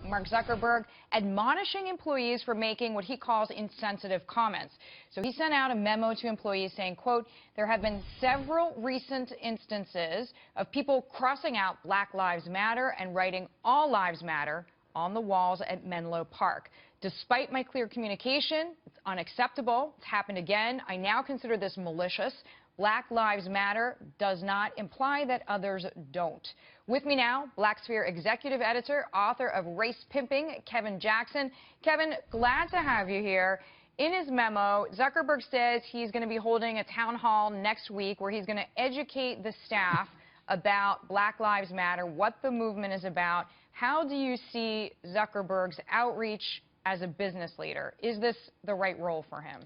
Mark Zuckerberg, admonishing employees for making what he calls insensitive comments. So he sent out a memo to employees saying, quote, there have been several recent instances of people crossing out Black Lives Matter and writing All Lives Matter on the walls at Menlo Park. Despite my clear communication, it's unacceptable. It's happened again. I now consider this malicious. Black Lives Matter does not imply that others don't. With me now, Blacksphere executive editor, author of Race Pimping, Kevin Jackson. Kevin, glad to have you here. In his memo, Zuckerberg says he's going to be holding a town hall next week where he's going to educate the staff about Black Lives Matter, what the movement is about. How do you see Zuckerberg's outreach as a business leader? Is this the right role for him?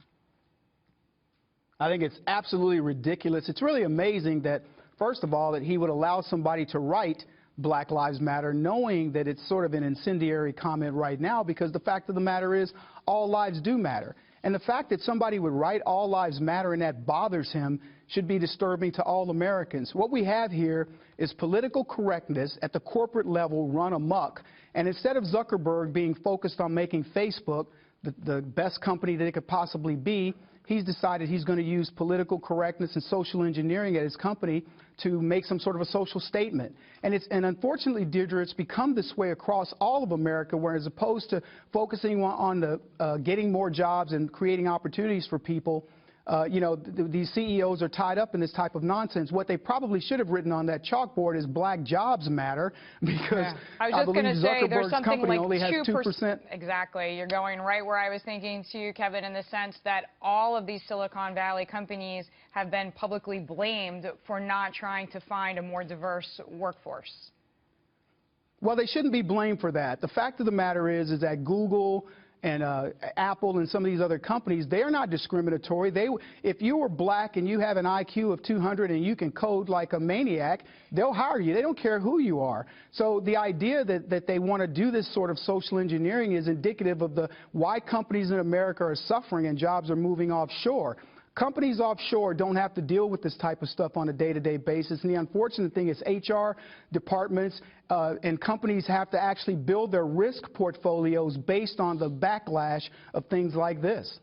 I think it's absolutely ridiculous. It's really amazing that, first of all, that he would allow somebody to write Black Lives Matter, knowing that it's sort of an incendiary comment right now, because the fact of the matter is all lives do matter. And the fact that somebody would write All Lives Matter and that bothers him should be disturbing to all Americans. What we have here is political correctness at the corporate level run amok. And instead of Zuckerberg being focused on making Facebook the best company that it could possibly be, he's decided he's going to use political correctness and social engineering at his company to make some sort of a social statement. And unfortunately, Deirdre, it's become this way across all of America, where as opposed to focusing on the getting more jobs and creating opportunities for people, these CEOs are tied up in this type of nonsense. What they probably should have written on that chalkboard is Black Jobs Matter, because I was just going to say there's something company like only has 2%. Exactly. You're going right where I was thinking too, Kevin, in the sense that all of these Silicon Valley companies have been publicly blamed for not trying to find a more diverse workforce. Well, they shouldn't be blamed for that. The fact of the matter is that Google and Apple and some of these other companies, they are not discriminatory. If you were black and you have an IQ of 200 and you can code like a maniac, they'll hire you. They don't care who you are. So the idea that they want to do this sort of social engineering is indicative of why companies in America are suffering and jobs are moving offshore. Companies offshore don't have to deal with this type of stuff on a day-to-day basis. And the unfortunate thing is HR departments and companies have to actually build their risk portfolios based on the backlash of things like this.